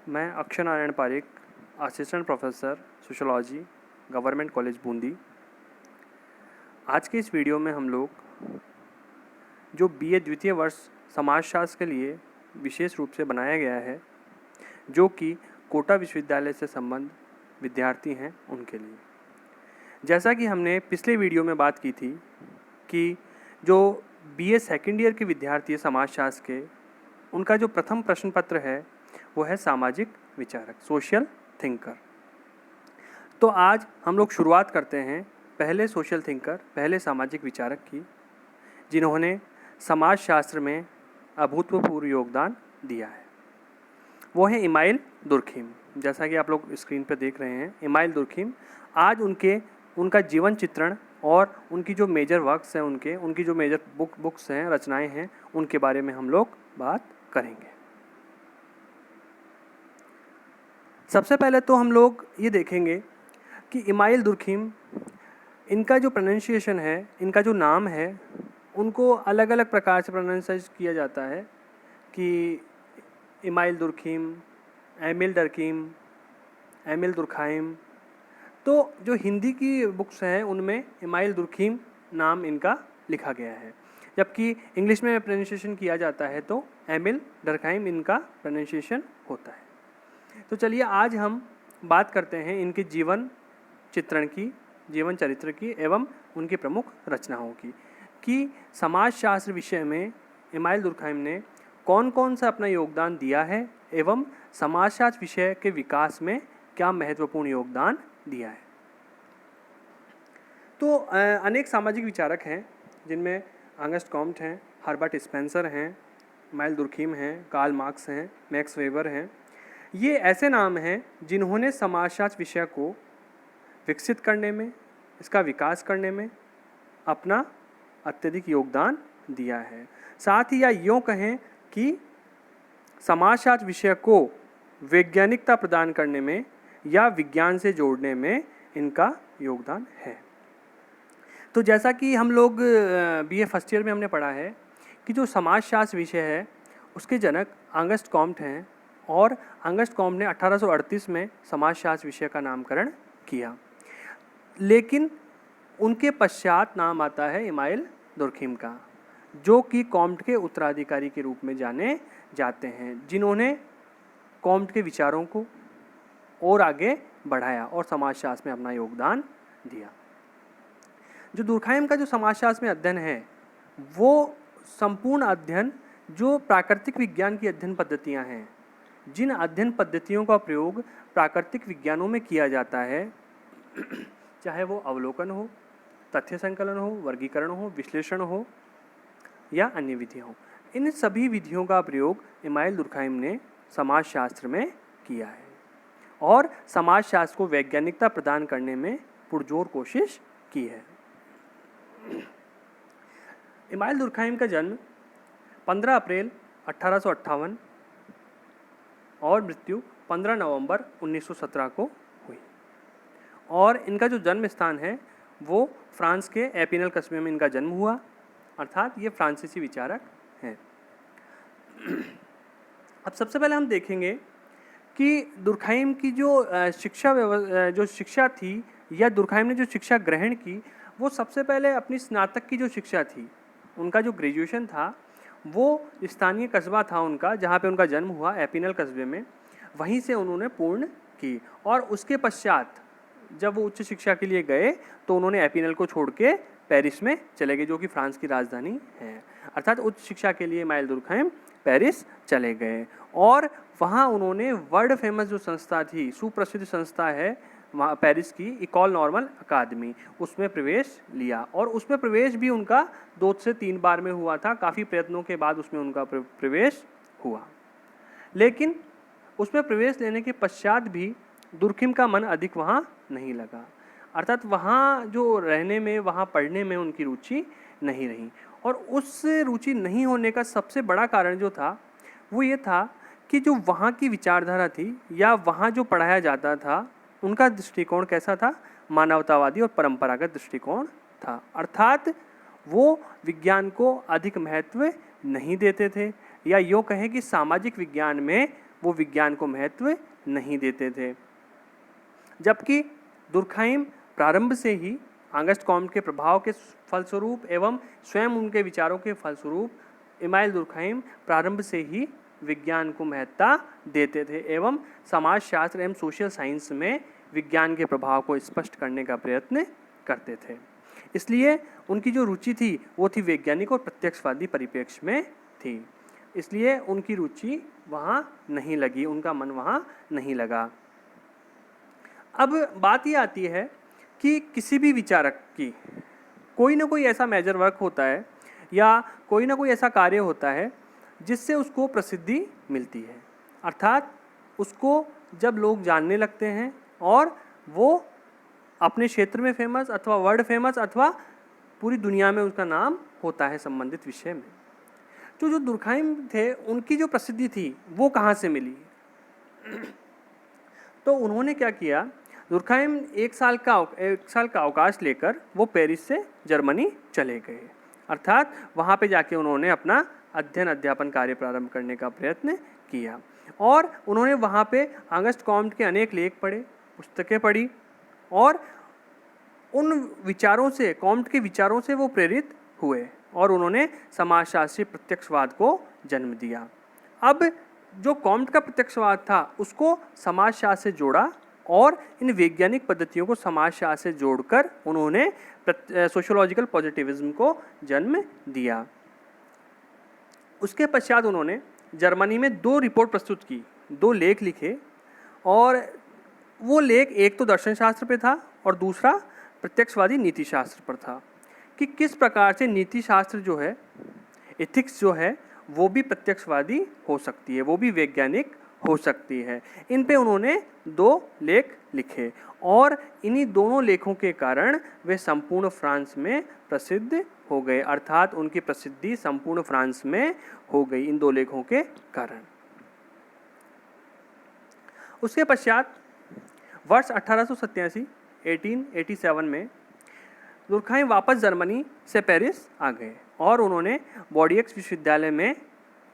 मैं Akshay Narayan Pareek, assistant professor sociology, government college Bundi. आज के इस वीडियो में हम लोग जो बीए द्वितीय वर्ष समाजशास्त्र के लिए विशेष रूप से बनाया गया है, जो कि कोटा विश्वविद्यालय से संबद्ध विद्यार्थी हैं उनके लिए। जैसा कि हमने पिछले वीडियो में बात की थी कि जो बीए सेकेंड ईयर के विद्यार्थी हैं समाजशास्त्र के, उनका जो प्रथम प्रश्न पत्र है वो है सामाजिक विचारक, सोशल थिंकर। तो आज हम लोग शुरुआत करते हैं पहले सोशल थिंकर, पहले सामाजिक विचारक की, जिन्होंने समाजशास्त्र में अभूतपूर्व योगदान दिया है। वो हैं इमाइल दुर्खिम। जैसा कि आप लोग स्क्रीन पर देख रहे हैं, इमाइल दुर्खिम। आज उनका जीवन चित्रण और उनकी जो मेजर वर्क्स हैं, उनकी जो मेजर बुक्स हैं, रचनाएं हैं, उनके बारे में हम लोग बात करेंगे। सबसे पहले तो हम लोग ये देखेंगे कि इमाइल दुर्खिम, इनका जो प्रोनाउंसिएशन है, इनका जो नाम है, उनको अलग अलग प्रकार से प्रोनाउंस किया जाता है कि Emile Durkheim, Emile Durkheim, Emile Durkheim. तो जो हिंदी की बुक्स हैं उनमें इमाइल दुर्खिम नाम इनका लिखा गया है, जबकि इंग्लिश में प्रोनाउंसिएशन किया जाता है तो एमिल डरखाइम इनका प्रोनाउंसिएशन होता है। तो चलिए आज हम बात करते हैं इनके जीवन चित्रण की, जीवन चरित्र की एवं उनकी प्रमुख रचनाओं की, कि समाजशास्त्र विषय में इमाइल दुर्खाइम ने कौन कौन सा अपना योगदान दिया है एवं समाजशास्त्र विषय के विकास में क्या महत्वपूर्ण योगदान दिया है। तो अनेक सामाजिक विचारक हैं, जिनमें ऑगस्ट कॉम्ट हैं, हर्बर्ट स्पेंसर हैं, इमाइल दुर्खिम हैं, कार्ल मार्क्स हैं, मैक्स वेबर हैं। ये ऐसे नाम हैं जिन्होंने समाजशास्त्र विषय को विकसित करने में, इसका विकास करने में अपना अत्यधिक योगदान दिया है। साथ ही या यूँ कहें कि समाजशास्त्र विषय को वैज्ञानिकता प्रदान करने में या विज्ञान से जोड़ने में इनका योगदान है। तो जैसा कि हम लोग बीए फर्स्ट ईयर में हमने पढ़ा है कि जो समाजशास्त्र विषय है उसके जनक ऑगस्ट कॉम्ट हैं, और ऑगस्ट कॉम्ट ने 1838 में समाजशास्त्र विषय का नामकरण किया। लेकिन उनके पश्चात नाम आता है इमाइल दुर्खिम का, जो कि कॉम्ट के उत्तराधिकारी के रूप में जाने जाते हैं, जिन्होंने कॉम्ट के विचारों को और आगे बढ़ाया और समाजशास्त्र में अपना योगदान दिया। जो दुर्खाइम का जो समाजशास्त्र में अध्ययन है, वो संपूर्ण अध्ययन जो प्राकृतिक विज्ञान की अध्ययन पद्धतियां हैं, जिन अध्ययन पद्धतियों का प्रयोग प्राकृतिक विज्ञानों में किया जाता है, चाहे वो अवलोकन हो, तथ्य संकलन हो, वर्गीकरण हो, विश्लेषण हो या अन्य विधियाँ हो, इन सभी विधियों का प्रयोग इमाइल दुर्खाइम ने समाजशास्त्र में किया है और समाजशास्त्र को वैज्ञानिकता प्रदान करने में पुरजोर कोशिश की है। इमाइल दुर्खाइम का जन्म 15 अप्रैल 1858 और मृत्यु 15 नवंबर 1917 को हुई, और इनका जो जन्म स्थान है वो फ्रांस के एपिनल कस्बे में इनका जन्म हुआ, अर्थात ये फ्रांसीसी विचारक हैं। अब सबसे पहले हम देखेंगे कि दुर्खाइम की जो शिक्षा थी, या दुर्खाइम ने जो शिक्षा ग्रहण की, वो सबसे पहले अपनी स्नातक की जो शिक्षा थी, उनका जो ग्रेजुएशन था, वो स्थानीय कस्बा था उनका, जहाँ पे उनका जन्म हुआ, एपिनल कस्बे में, वहीं से उन्होंने पूर्ण की। और उसके पश्चात जब वो उच्च शिक्षा के लिए गए तो उन्होंने एपिनल को छोड़ के पेरिस में चले गए, जो कि फ्रांस की राजधानी है। अर्थात उच्च शिक्षा के लिए इमाइल दुर्खाइम पेरिस चले गए और वहाँ उन्होंने वर्ल्ड फेमस जो संस्था थी, सुप्रसिद्ध संस्था है वहाँ पेरिस की, इकोल नॉर्मल अकादमी, उसमें प्रवेश लिया। और उसमें प्रवेश भी उनका 2 से 3 बार में हुआ था, काफ़ी प्रयत्नों के बाद उसमें उनका प्रवेश हुआ। लेकिन उसमें प्रवेश लेने के पश्चात भी दुर्खिम का मन अधिक वहाँ नहीं लगा, अर्थात वहाँ जो रहने में, वहाँ पढ़ने में उनकी रुचि नहीं रही। और उस रुचि नहीं होने का सबसे बड़ा कारण जो था वो ये था कि जो वहाँ की विचारधारा थी या वहाँ जो पढ़ाया जाता था, उनका दृष्टिकोण कैसा था? मानवतावादी और परंपरागत दृष्टिकोण था। अर्थात वो विज्ञान को अधिक महत्व नहीं देते थे, या यूँ कहें कि सामाजिक विज्ञान में वो विज्ञान को महत्व नहीं देते थे। जबकि दुर्खाइम प्रारंभ से ही ऑगस्ट कॉम्ट के प्रभाव के फलस्वरूप एवं स्वयं उनके विचारों के फलस्वरूप इमाइल दुर्खाइम प्रारंभ से ही विज्ञान को महत्ता देते थे एवं समाजशास्त्र एवं सोशल साइंस में विज्ञान के प्रभाव को स्पष्ट करने का प्रयत्न करते थे। इसलिए उनकी जो रुचि थी वो थी वैज्ञानिक और प्रत्यक्षवादी परिप्रेक्ष्य में थी। इसलिए उनकी रुचि वहाँ नहीं लगी, उनका मन वहाँ नहीं लगा। अब बात ये आती है कि किसी भी विचारक की कोई ना कोई ऐसा मेजर वर्क होता है या कोई ना कोई ऐसा कार्य होता है जिससे उसको प्रसिद्धि मिलती है, अर्थात उसको जब लोग जानने लगते हैं और वो अपने क्षेत्र में फेमस अथवा वर्ल्ड फेमस अथवा पूरी दुनिया में उसका नाम होता है संबंधित विषय में। जो दुर्खाइम थे उनकी जो प्रसिद्धि थी वो कहाँ से मिली? तो उन्होंने क्या किया, दुर्खाइम एक साल का अवकाश लेकर वो पेरिस से जर्मनी चले गए, अर्थात वहाँ पे जाके उन्होंने अपना अध्ययन अध्यापन कार्य प्रारंभ करने का प्रयत्न किया और उन्होंने वहाँ पे ऑगस्ट कॉम्ट के अनेक लेख पढ़े, पुस्तकें पढ़ी और उन विचारों से, कॉम्ट के विचारों से वो प्रेरित हुए और उन्होंने समाजशास्त्री प्रत्यक्षवाद को जन्म दिया। अब जो कॉम्ट का प्रत्यक्षवाद था उसको समाजशास्त्र से जोड़ा और इन वैज्ञानिक पद्धतियों को समाजशास्त्र से जोड़कर उन्होंने सोशियोलॉजिकल पॉजिटिविज्म को जन्म दिया। उसके पश्चात उन्होंने जर्मनी में 2 रिपोर्ट प्रस्तुत की, 2 लेख लिखे और वो लेख एक तो दर्शन शास्त्र पे था और दूसरा प्रत्यक्षवादी नीति शास्त्र पर था कि किस प्रकार से नीति शास्त्र जो है, एथिक्स जो है, वो भी प्रत्यक्षवादी हो सकती है, वो भी वैज्ञानिक हो सकती है। इन पे उन्होंने 2 लेख लिखे और इन्हीं दोनों लेखों के कारण वे संपूर्ण फ्रांस में प्रसिद्ध हो गए, अर्थात उनकी प्रसिद्धि संपूर्ण फ्रांस में हो गई इन 2 लेखों के कारण। उसके पश्चात वर्ष 1887 में दुर्खाइम वापस जर्मनी से पेरिस आ गए और उन्होंने बोर्डियक्स विश्वविद्यालय में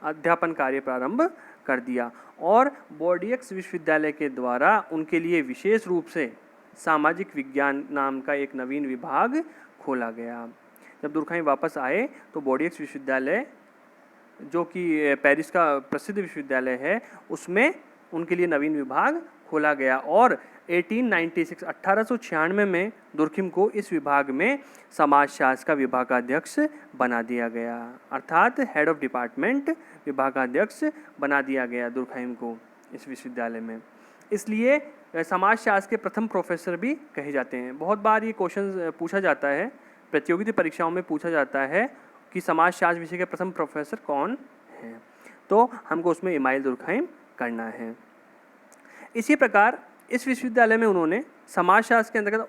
अध्यापन कार्य प्रारंभ कर दिया और बोर्डियक्स विश्वविद्यालय के द्वारा उनके लिए विशेष रूप से सामाजिक विज्ञान नाम का एक नवीन विभाग खोला गया। जब दुर्खाइम वापस आए तो बोर्डियक्स विश्वविद्यालय, जो कि पेरिस का प्रसिद्ध विश्वविद्यालय है, उसमें उनके लिए नवीन विभाग खोला गया और 1896 में दुर्खाइम को इस विभाग में समाजशास्त्र का विभागाध्यक्ष बना दिया गया, अर्थात हेड ऑफ डिपार्टमेंट विभागाध्यक्ष बना दिया गया दुर्खाइम को इस विश्वविद्यालय में। इसलिए समाजशास्त्र के प्रथम प्रोफेसर भी कहे जाते हैं। बहुत बार ये क्वेश्चन पूछा जाता है, प्रतियोगिता परीक्षाओं में पूछा जाता है कि समाजशास्त्र विषय के प्रथम प्रोफेसर कौन हैं, तो हमको उसमें इमाइल दुर्खाइम करना है। इसी प्रकार इस विश्वविद्यालय में उन्होंने समाजशास्त्र के अंतर्गत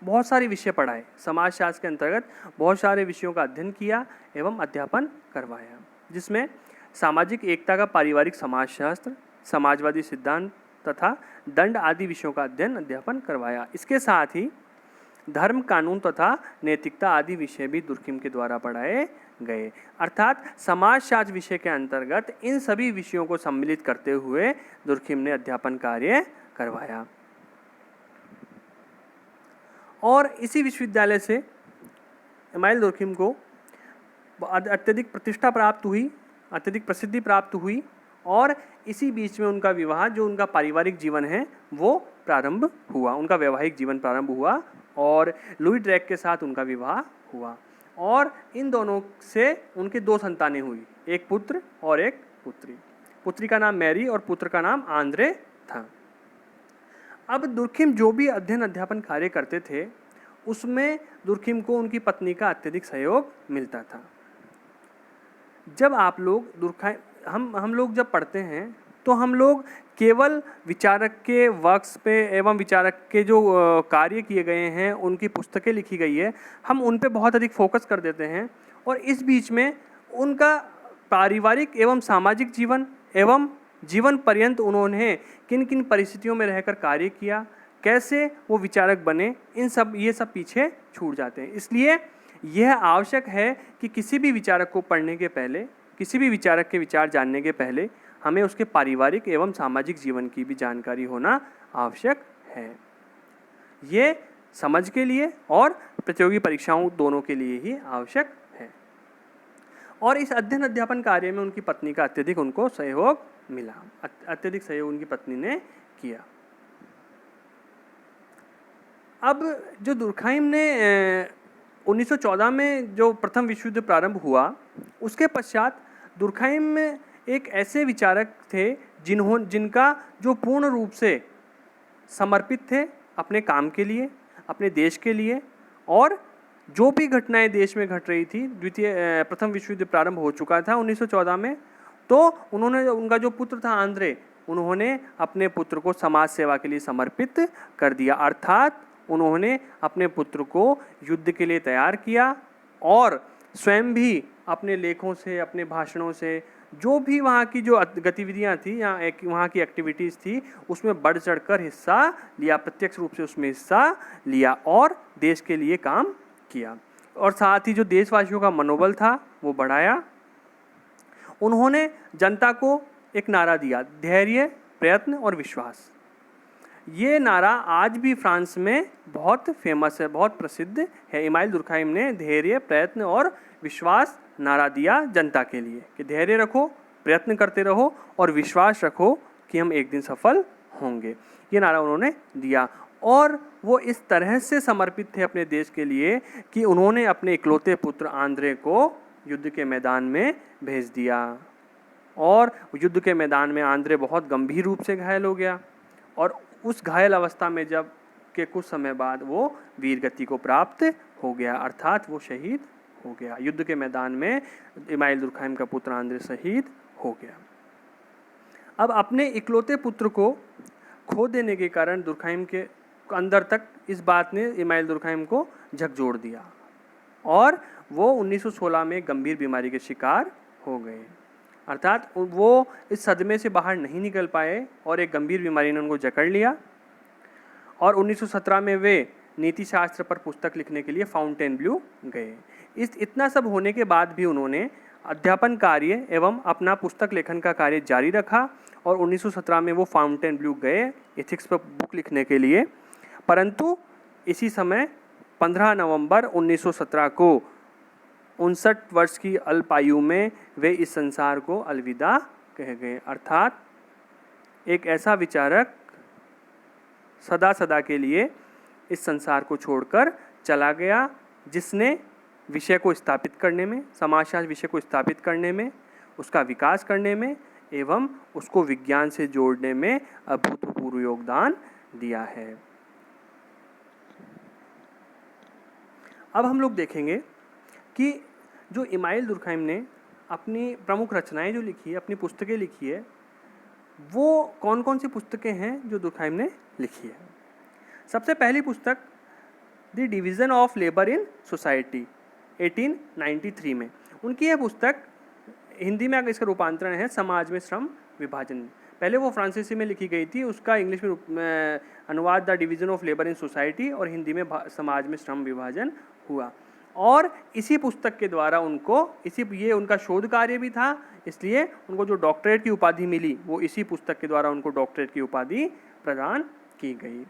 बहुत सारे विषय पढ़ाए, समाजशास्त्र के अंतर्गत बहुत सारे विषयों का अध्ययन किया एवं अध्यापन करवाया, जिसमें सामाजिक एकता का पारिवारिक समाजशास्त्र, समाजवादी सिद्धांत तथा दंड आदि विषयों का अध्ययन अध्यापन करवाया। इसके साथ ही धर्म, कानून तथा नैतिकता आदि विषय भी दुर्खाइम के द्वारा पढ़ाए गए, अर्थात समाजशास्त्र विषय के अंतर्गत इन सभी विषयों को सम्मिलित करते हुए दुर्खाइम ने अध्यापन कार्य करवाया। और इसी विश्वविद्यालय से इमाइल दुर्खाइम को अत्यधिक प्रतिष्ठा प्राप्त हुई, अत्यधिक प्रसिद्धि प्राप्त हुई और इसी बीच में उनका विवाह, जो उनका पारिवारिक जीवन है, वो प्रारंभ हुआ, उनका वैवाहिक जीवन प्रारंभ हुआ और लुई ड्रैक के साथ उनका विवाह हुआ और इन दोनों से उनके 2 संतानें हुई, एक पुत्र और एक पुत्री। पुत्री का नाम मैरी और पुत्र का नाम आंद्रे था। अब दुर्खाइम जो भी अध्ययन अध्यापन कार्य करते थे उसमें दुर्खाइम को उनकी पत्नी का अत्यधिक सहयोग मिलता था। जब आप लोग हम लोग जब पढ़ते हैं तो हम लोग केवल विचारक के वर्क्स पे एवं विचारक के जो कार्य किए गए हैं, उनकी पुस्तकें लिखी गई है, हम उन पे बहुत अधिक फोकस कर देते हैं और इस बीच में उनका पारिवारिक एवं सामाजिक जीवन एवं जीवन पर्यंत उन्होंने किन किन परिस्थितियों में रहकर कार्य किया, कैसे वो विचारक बने, ये सब पीछे छूट जाते हैं। इसलिए यह आवश्यक है कि किसी भी विचारक को पढ़ने के पहले, किसी भी विचारक के विचार जानने के पहले हमें उसके पारिवारिक एवं सामाजिक जीवन की भी जानकारी होना आवश्यक है। ये समझ के लिए और प्रतियोगी परीक्षाओं दोनों के लिए ही आवश्यक है। और इस अध्ययन अध्यापन कार्य में उनकी पत्नी का अत्यधिक उनको सहयोग मिला, अत्यधिक सहयोग उनकी पत्नी ने किया। अब जो दुर्खाइम ने 1914 में जो प्रथम विश्व युद्ध प्रारंभ हुआ, उसके पश्चात दुर्खाइम में एक ऐसे विचारक थे जिनका जो पूर्ण रूप से समर्पित थे अपने काम के लिए, अपने देश के लिए, और जो भी घटनाएं देश में घट रही थी, प्रथम विश्व युद्ध प्रारंभ हो चुका था 1914 में, तो उन्होंने, उनका जो पुत्र था आंद्रे, उन्होंने अपने पुत्र को समाज सेवा के लिए समर्पित कर दिया। अर्थात उन्होंने अपने पुत्र को युद्ध के लिए तैयार किया और स्वयं भी अपने लेखों से, अपने भाषणों से, जो भी वहाँ की जो गतिविधियाँ थी या वहाँ की एक्टिविटीज़ थी, उसमें बढ़ चढ़कर हिस्सा लिया, प्रत्यक्ष रूप से उसमें हिस्सा लिया और देश के लिए काम किया। और साथ ही जो देशवासियों का मनोबल था वो बढ़ाया। उन्होंने जनता को एक नारा दिया, धैर्य, प्रयत्न और विश्वास। ये नारा आज भी फ्रांस में बहुत फेमस है, बहुत प्रसिद्ध है। इमाइल दुर्खाइम ने धैर्य, प्रयत्न और विश्वास नारा दिया जनता के लिए कि धैर्य रखो, प्रयत्न करते रहो और विश्वास रखो कि हम एक दिन सफल होंगे। ये नारा उन्होंने दिया और वो इस तरह से समर्पित थे अपने देश के लिए कि उन्होंने अपने इकलौते पुत्र आंद्रे को युद्ध के मैदान में भेज दिया। और युद्ध के मैदान में आंद्रे बहुत गंभीर रूप से घायल हो गया और उस घायल अवस्था में जब के कुछ समय बाद वो वीर गति को प्राप्त हो गया, अर्थात वो शहीद हो गया। युद्ध के मैदान में इमाइल दुर्खाइम का पुत्र आंद्रे शहीद हो गया। अब अपने इकलौते पुत्र को खो देने के कारण दुर्खाइम के अंदर तक इस बात ने इमाइल दुर्खाइम को झकझोर दिया और वो 1916 में गंभीर बीमारी के शिकार हो गए। अर्थात वो इस सदमे से बाहर नहीं निकल पाए और एक गंभीर बीमारी ने उनको जकड़ लिया और 1917 में वे नीति शास्त्र पर पुस्तक लिखने के लिए फाउंटेनब्लू गए। इतना सब होने के बाद भी उन्होंने अध्यापन कार्य एवं अपना पुस्तक लेखन का कार्य जारी रखा और 1917 में वो फाउंटेनब्लू गए एथिक्स पर बुक लिखने के लिए। परंतु इसी समय 15 नवंबर 1917 को 59 वर्ष की अल्पायु में वे इस संसार को अलविदा कह गए। अर्थात एक ऐसा विचारक सदा सदा के लिए इस संसार को छोड़कर चला गया जिसने विषय को स्थापित करने में, समाजशास्त्र विषय को स्थापित करने में, उसका विकास करने में एवं उसको विज्ञान से जोड़ने में अभूतपूर्व योगदान दिया है। अब हम लोग देखेंगे कि जो इमाइल दुर्खाइम ने अपनी प्रमुख रचनाएं जो लिखी है, अपनी पुस्तकें लिखी है, वो कौन कौन सी पुस्तकें हैं जो दुर्खाइम ने लिखी है। सबसे पहली पुस्तक the division of labour in society 1893 में। उनकी यह पुस्तक हिंदी में अगर इसका रूपांतरण है समाज में श्रम विभाजन। पहले वो फ्रांसीसी में लिखी गई थी, उसका इंग्लिश में अनुवाद the division of labour in society और हिंदी में समाज में श्रम विभाजन हुआ। और इसी पुस्तक के द्वारा उनको ये उनका शोध कार्य भी था, इसलिए उनको जो डॉक्टरेट की उपाधि मिली वो इसी पुस्तक के द्वारा उनको डॉक्टरेट की उपाधि प्रदान की गई।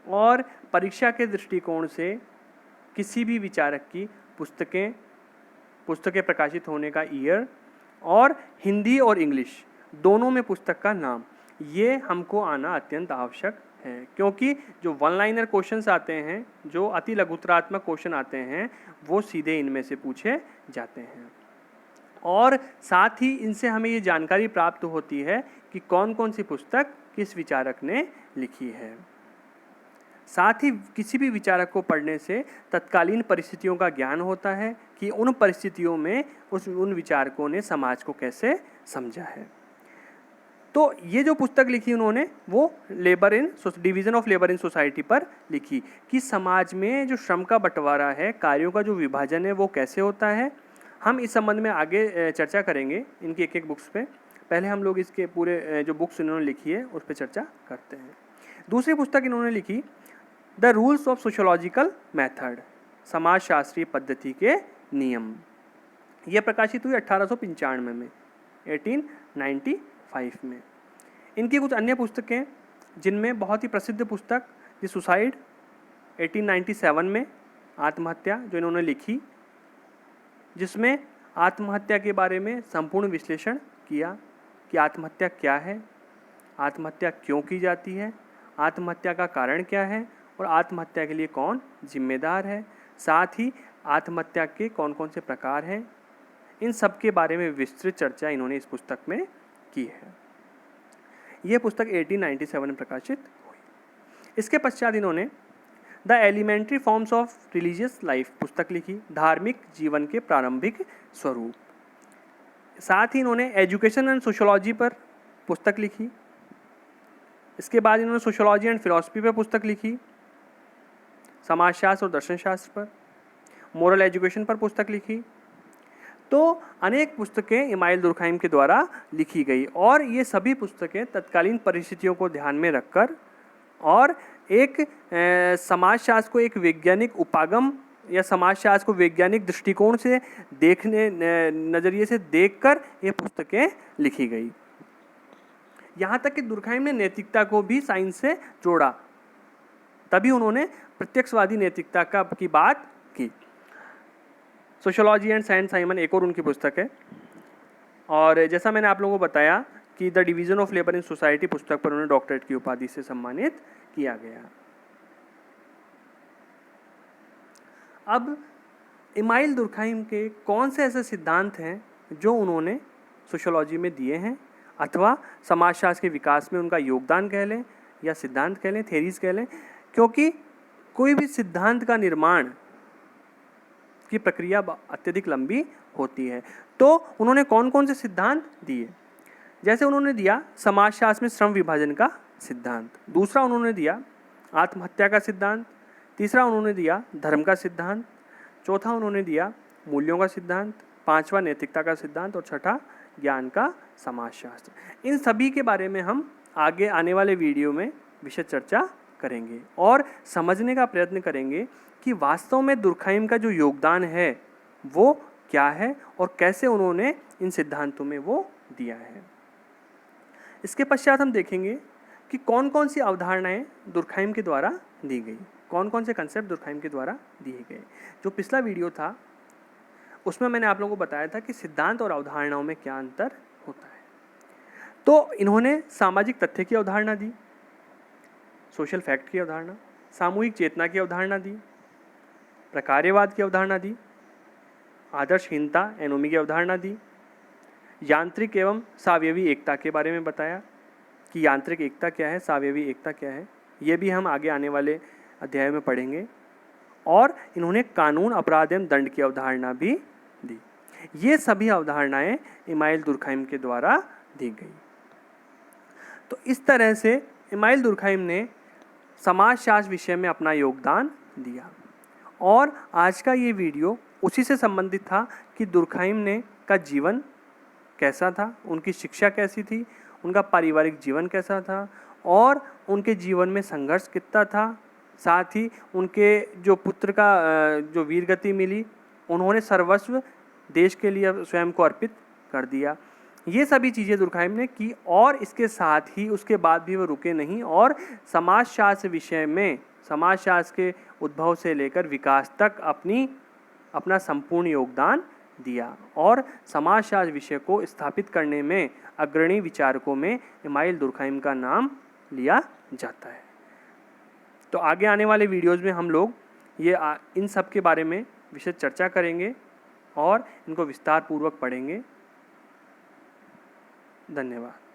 और परीक्षा के दृष्टिकोण से किसी भी विचारक की पुस्तकें प्रकाशित होने का ईयर और हिंदी और इंग्लिश दोनों में पुस्तक का नाम, ये हमको आना अत्यंत आवश्यक है, क्योंकि जो वन लाइनर क्वेश्चंस आते हैं, जो अति लघुतरात्मक क्वेश्चन आते हैं, वो सीधे इनमें से पूछे जाते हैं। और साथ ही इनसे हमें ये जानकारी प्राप्त होती है कि कौन कौन सी पुस्तक किस विचारक ने लिखी है। साथ ही किसी भी विचारक को पढ़ने से तत्कालीन परिस्थितियों का ज्ञान होता है कि उन परिस्थितियों में उन विचारकों ने समाज को कैसे समझा है। तो ये जो पुस्तक लिखी उन्होंने वो division of labour in society पर लिखी कि समाज में जो श्रम का बंटवारा है, कार्यों का जो विभाजन है, वो कैसे होता है। हम इस संबंध में आगे चर्चा करेंगे इनकी एक एक बुक्स पे। पहले हम लोग इसके पूरे जो बुक्स इन्होंने लिखी है उस पर चर्चा करते हैं। दूसरी पुस्तक इन्होंने लिखी the rules of sociological method, समाज शास्त्रीय पद्धति के नियम। यह प्रकाशित हुई 1895 में, 1895 1905 में। इनकी कुछ अन्य पुस्तकें, जिनमें बहुत ही प्रसिद्ध पुस्तक द सुसाइड 1897 में, आत्महत्या, जो इन्होंने लिखी, जिसमें आत्महत्या के बारे में संपूर्ण विश्लेषण किया कि आत्महत्या क्या है, आत्महत्या क्यों की जाती है, आत्महत्या का कारण क्या है और आत्महत्या के लिए कौन जिम्मेदार है, साथ ही आत्महत्या के कौन कौन से प्रकार हैं, इन सब के बारे में विस्तृत चर्चा इन्होंने इस पुस्तक में की है। यह पुस्तक 1897 में प्रकाशित हुई। इसके पश्चात इन्होंने the elementary forms of religious life पुस्तक लिखी, धार्मिक जीवन के प्रारंभिक स्वरूप। साथ ही इन्होंने एजुकेशन एंड सोशियोलॉजी पर पुस्तक लिखी। इसके बाद इन्होंने सोशियोलॉजी एंड फिलॉसफी पर पुस्तक लिखी, समाजशास्त्र और दर्शनशास्त्र पर, मोरल एजुकेशन पर पुस्तक लिखी। तो अनेक पुस्तकें इमाइल दुर्खहाइम के द्वारा लिखी गई और ये सभी पुस्तकें तत्कालीन परिस्थितियों को ध्यान में रखकर और एक समाजशास्त्र को एक वैज्ञानिक उपागम या समाजशास्त्र को वैज्ञानिक दृष्टिकोण से देखने नज़रिए से देखकर ये पुस्तकें लिखी गई। यहाँ तक कि दुर्खहाइम ने नैतिकता को भी साइंस से जोड़ा, तभी उन्होंने प्रत्यक्षवादी नैतिकता की बात की। सोशियोलॉजी एंड सेंट साइमन एक और उनकी पुस्तक है, और जैसा मैंने आप लोगों को बताया कि the division of labour in society पुस्तक पर उन्हें डॉक्टरेट की उपाधि से सम्मानित किया गया। अब इमाइल दुर्खहाइम के कौन से ऐसे सिद्धांत हैं जो उन्होंने सोशियोलॉजी में दिए हैं अथवा समाजशास्त्र के विकास में उनका योगदान कह लें या सिद्धांत कह लें, थेरीज कह लें, क्योंकि कोई भी सिद्धांत का निर्माण की प्रक्रिया अत्यधिक लंबी होती है। तो उन्होंने कौन कौन से सिद्धांत दिए, जैसे उन्होंने दिया समाजशास्त्र में श्रम विभाजन का सिद्धांत, दूसरा उन्होंने दिया आत्महत्या का सिद्धांत, तीसरा उन्होंने दिया धर्म का सिद्धांत, चौथा उन्होंने दिया मूल्यों का सिद्धांत, पांचवा नैतिकता का सिद्धांत और छठा ज्ञान का समाजशास्त्र। इन सभी के बारे में हम आगे आने वाले वीडियो में विशद चर्चा करेंगे और समझने का प्रयत्न करेंगे कि वास्तव में दुर्खहाइम का जो योगदान है वो क्या है और कैसे उन्होंने इन सिद्धांतों में वो दिया है। इसके पश्चात हम देखेंगे कि कौन कौन सी अवधारणाएं दुर्खहाइम के द्वारा दी गई, कौन कौन से कंसेप्ट दुर्खहाइम के द्वारा दिए गए। जो पिछला वीडियो था उसमें मैंने आप लोगों को बताया था कि सिद्धांत और अवधारणाओं में क्या अंतर होता है। तो इन्होंने सामाजिक तथ्य की अवधारणा दी, सोशल फैक्ट की अवधारणा, सामूहिक चेतना की अवधारणा दी, प्रकार्यवाद की अवधारणा दी, आदर्शहीनता एनोमी की अवधारणा दी, यांत्रिक एवं सावयवी एकता के बारे में बताया कि यांत्रिक एकता क्या है, सावयवी एकता क्या है, ये भी हम आगे आने वाले अध्याय में पढ़ेंगे। और इन्होंने कानून, अपराध एवं दंड की अवधारणा भी दी। ये सभी अवधारणाएं इमाइल दुर्खहाइम के द्वारा दी गई। तो इस तरह से इमाइल दुर्खहाइम ने समाजशास्त्र विषय में अपना योगदान दिया और आज का ये वीडियो उसी से संबंधित था कि दुर्खहाइम ने का जीवन कैसा था, उनकी शिक्षा कैसी थी, उनका पारिवारिक जीवन कैसा था और उनके जीवन में संघर्ष कितना था, साथ ही उनके जो पुत्र का जो वीरगति मिली, उन्होंने सर्वस्व देश के लिए स्वयं को अर्पित कर दिया। ये सभी चीज़ें दुर्खहाइम ने की और इसके साथ ही उसके बाद भी वो रुके नहीं और समाजशास्त्र विषय में समाजशास्त्र के उद्भव से लेकर विकास तक अपना संपूर्ण योगदान दिया और समाजशास्त्र विषय को स्थापित करने में अग्रणी विचारकों में इमाइल दुर्खहाइम का नाम लिया जाता है। तो आगे आने वाले वीडियोज़ में हम लोग इन सब के बारे में विशेष चर्चा करेंगे और इनको विस्तार पूर्वक पढ़ेंगे। धन्यवाद।